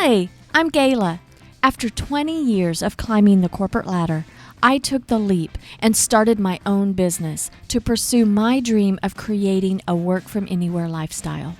Hi, I'm Gayla. After 20 years of climbing the corporate ladder, I took the leap and started my own business to pursue my dream of creating a work-from-anywhere lifestyle.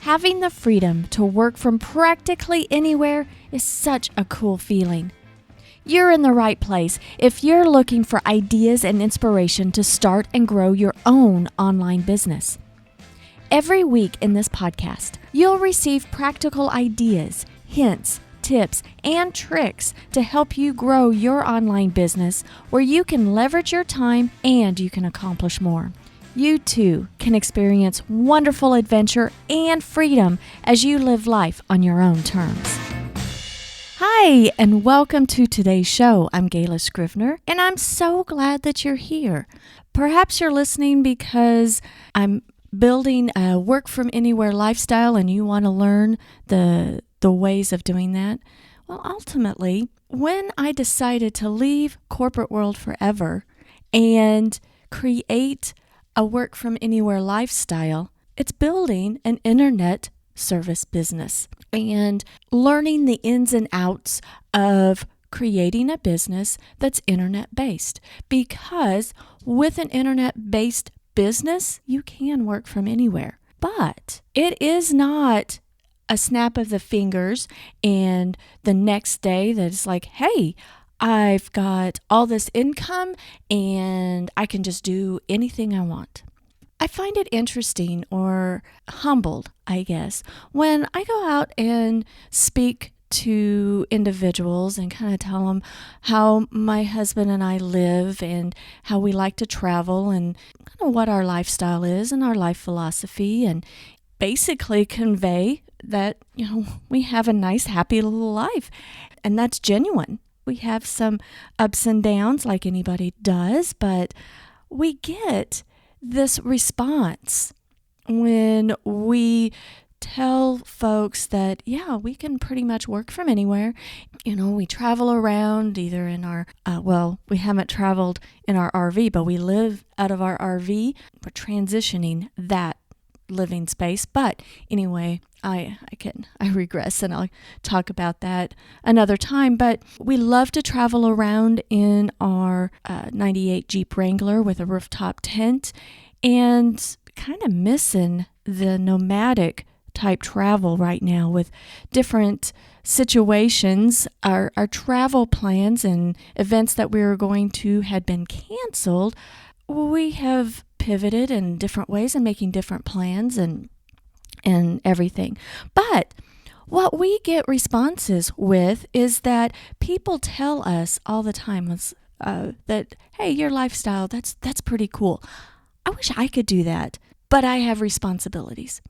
Having the freedom to work from practically anywhere is such a cool feeling. You're in the right place if you're looking for ideas and inspiration to start and grow your own online business. Every week in this podcast, you'll receive practical ideas, hints, tips, and tricks to help you grow your online business where you can leverage your time and you can accomplish more. You too can experience wonderful adventure and freedom as you live life on your own terms. Hi, and welcome to today's show. I'm Gayla Scrivener, and I'm so glad that you're here. Perhaps you're listening because I'm building a work-from-anywhere lifestyle and you want to learn the ways of doing that. Well, ultimately, when I decided to leave corporate world forever and create a work-from-anywhere lifestyle, it's building an internet service business and learning the ins and outs of creating a business that's internet-based. Because with an internet-based business, you can work from anywhere. But it is not a snap of the fingers and the next day that it's like, hey, I've got all this income and I can just do anything I want. I find it interesting or humbled, I guess, when I go out and speak to individuals and kind of tell them how my husband and I live and how we like to travel and kind of what our lifestyle is and our life philosophy, and basically convey that, we have a nice, happy little life. And that's genuine. We have some ups and downs like anybody does, but we get this response when we tell folks that, we can pretty much work from anywhere. We travel around either in our, we haven't traveled in our RV, but we live out of our RV. We're transitioning that living space. But anyway, I regress and I'll talk about that another time. But we love to travel around in our 98 Jeep Wrangler with a rooftop tent and kind of missing the nomadic type travel right now with different situations. Our travel plans and events that we were going to had been canceled. We have pivoted in different ways and making different plans and everything. But what we get responses with is that people tell us all the time that, hey, your lifestyle, that's pretty cool. I wish I could do that, but I have responsibilities.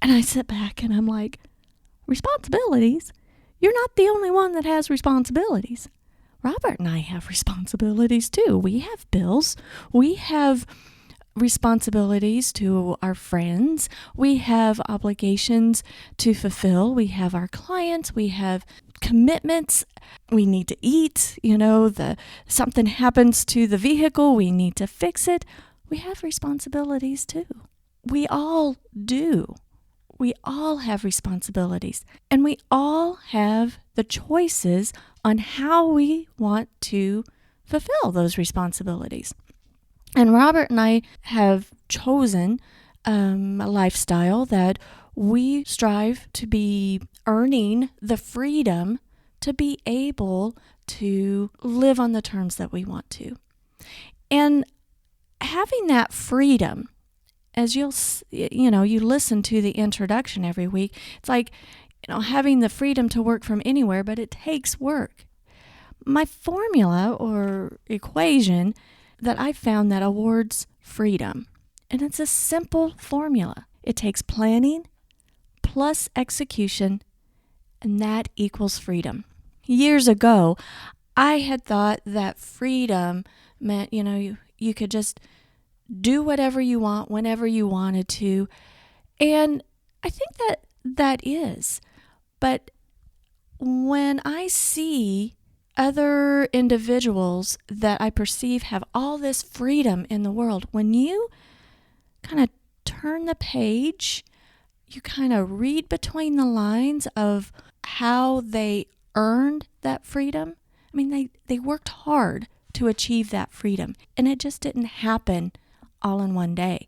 And I sit back and I'm like, responsibilities? You're not the only one that has responsibilities. Robert and I have responsibilities too. We have bills. We have responsibilities to our friends. We have obligations to fulfill. We have our clients. We have commitments. We need to eat. Something happens to the vehicle. We need to fix it. We have responsibilities too. We all do. We all have responsibilities, and we all have the choices on how we want to fulfill those responsibilities. And Robert and I have chosen a lifestyle that we strive to be earning the freedom to be able to live on the terms that we want to. And having that freedom, as you listen to the introduction every week, it's like, having the freedom to work from anywhere, but it takes work. My formula or equation that I found that awards freedom, and it's a simple formula. It takes planning plus execution, and that equals freedom. Years ago, I had thought that freedom meant, you could just do whatever you want whenever you wanted to. And I think that is. But when I see other individuals that I perceive have all this freedom in the world, when you kind of turn the page, you kind of read between the lines of how they earned that freedom. I mean, they worked hard to achieve that freedom, and it just didn't happen all in one day.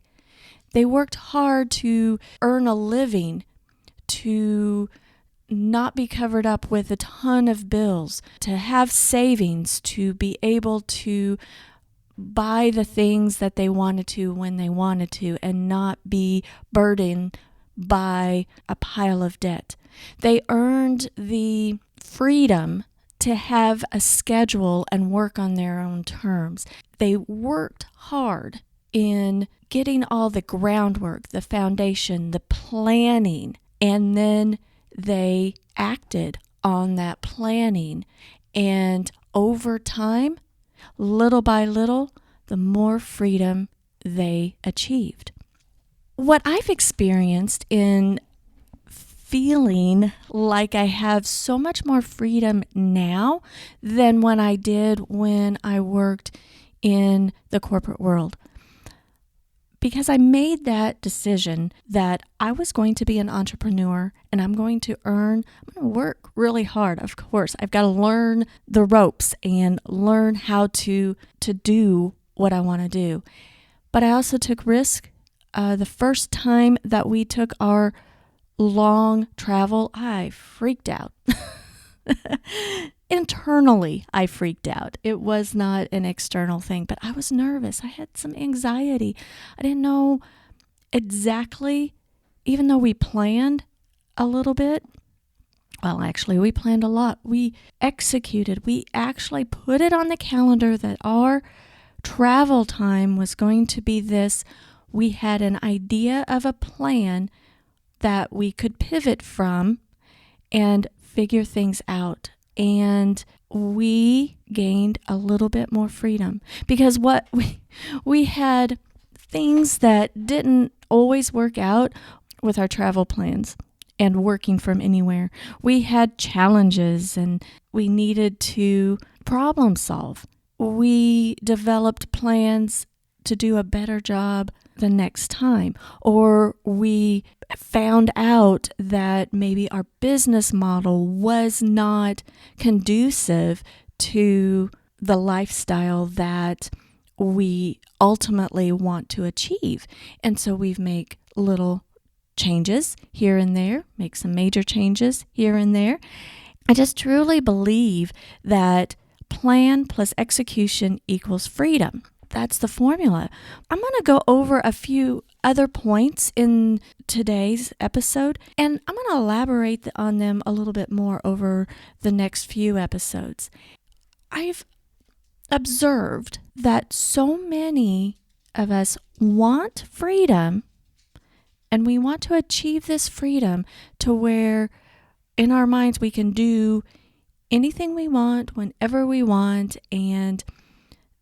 They worked hard to earn a living, to not be covered up with a ton of bills, to have savings, to be able to buy the things that they wanted to when they wanted to, and not be burdened by a pile of debt. They earned the freedom to have a schedule and work on their own terms. They worked hard in getting all the groundwork, the foundation, the planning, and then they acted on that planning. And over time, little by little, the more freedom they achieved. What I've experienced in feeling like I have so much more freedom now than when I did when I worked in the corporate world. Because I made that decision that I was going to be an entrepreneur and I'm going to work really hard. Of course, I've got to learn the ropes and learn how to do what I want to do. But I also took risk. The first time that we took our long travel, I freaked out. Internally, I freaked out. It was not an external thing, but I was nervous. I had some anxiety. I didn't know exactly, even though we planned a little bit. Well, actually, we planned a lot. We executed. We actually put it on the calendar that our travel time was going to be this. We had an idea of a plan that we could pivot from and figure things out. And we gained a little bit more freedom because we had things that didn't always work out with our travel plans and working from anywhere. We had challenges and we needed to problem solve. We developed plans to do a better job the next time, or we found out that maybe our business model was not conducive to the lifestyle that we ultimately want to achieve. And so we've made little changes here and there, make some major changes here and there. I just truly believe that plan plus execution equals freedom. That's the formula. I'm going to go over a few other points in today's episode, and I'm going to elaborate on them a little bit more over the next few episodes. I've observed that so many of us want freedom, and we want to achieve this freedom to where in our minds we can do anything we want, whenever we want, and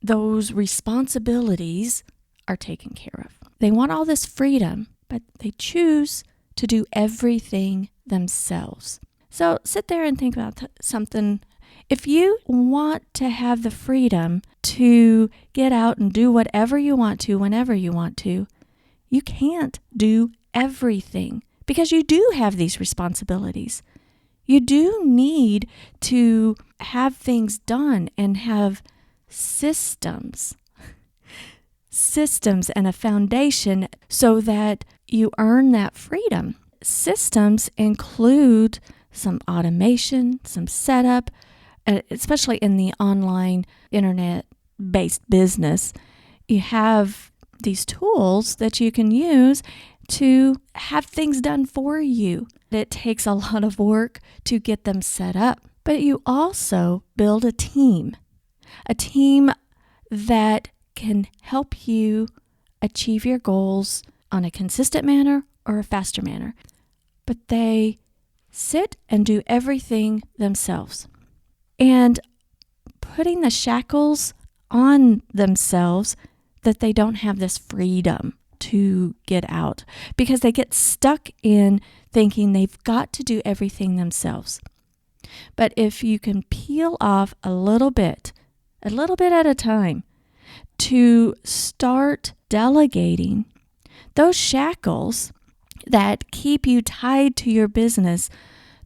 those responsibilities are taken care of. They want all this freedom, but they choose to do everything themselves. So sit there and think about something. If you want to have the freedom to get out and do whatever you want to, whenever you want to, you can't do everything because you do have these responsibilities. You do need to have things done and have systems and a foundation so that you earn that freedom. Systems include some automation, some setup, especially in the online internet-based business. You have these tools that you can use to have things done for you. It takes a lot of work to get them set up, but you also build a team that can help you achieve your goals on a consistent manner or a faster manner. But they sit and do everything themselves. And putting the shackles on themselves that they don't have this freedom to get out because they get stuck in thinking they've got to do everything themselves. But if you can peel off a little bit at a time to start delegating, those shackles that keep you tied to your business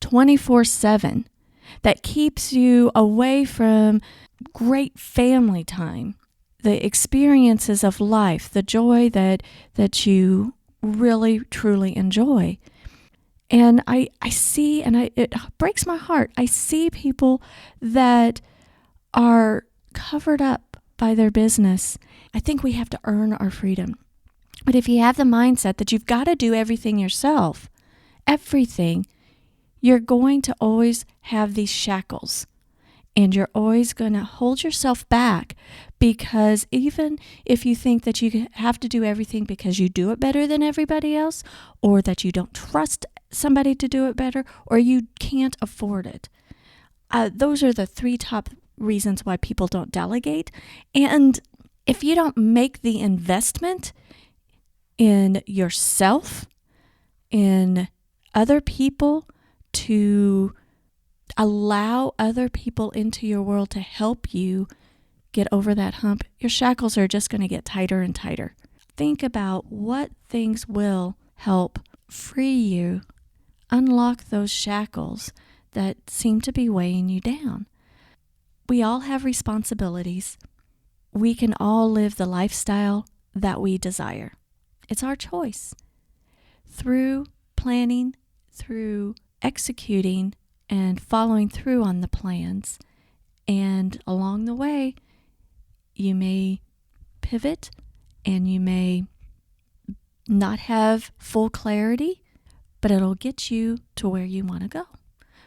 24/7, that keeps you away from great family time, the experiences of life, the joy that you really, truly enjoy. And I see, it breaks my heart. I see people that are covered up by their business. I think we have to earn our freedom. But if you have the mindset that you've got to do everything yourself, everything, you're going to always have these shackles. And you're always going to hold yourself back, because even if you think that you have to do everything because you do it better than everybody else, or that you don't trust somebody to do it better, or you can't afford it. Those are the 3 top reasons why people don't delegate. And if you don't make the investment in yourself, in other people, to allow other people into your world to help you get over that hump, your shackles are just going to get tighter and tighter. Think about what things will help free you, unlock those shackles that seem to be weighing you down. We all have responsibilities. We can all live the lifestyle that we desire. It's our choice. Through planning, through executing, and following through on the plans. And along the way, you may pivot and you may not have full clarity, but it'll get you to where you want to go.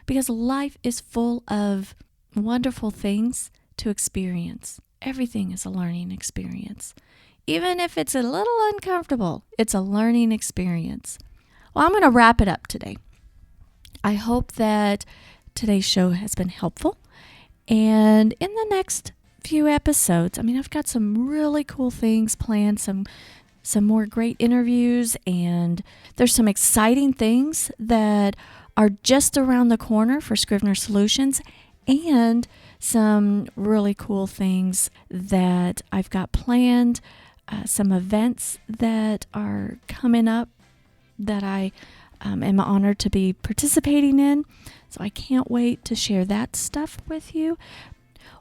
Because life is full of wonderful things to experience. Everything is a learning experience. Even if it's a little uncomfortable, it's a learning experience. Well, I'm going to wrap it up today. I hope that today's show has been helpful. And in the next few episodes, I've got some really cool things planned, some more great interviews, and there's some exciting things that are just around the corner for Scrivener Solutions, and some really cool things that I've got planned, some events that are coming up that I am honored to be participating in. So I can't wait to share that stuff with you.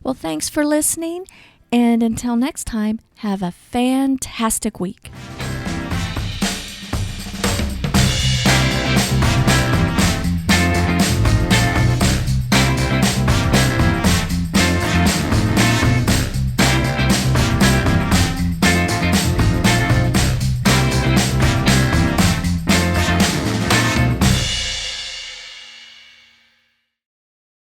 Well, thanks for listening. And until next time, have a fantastic week.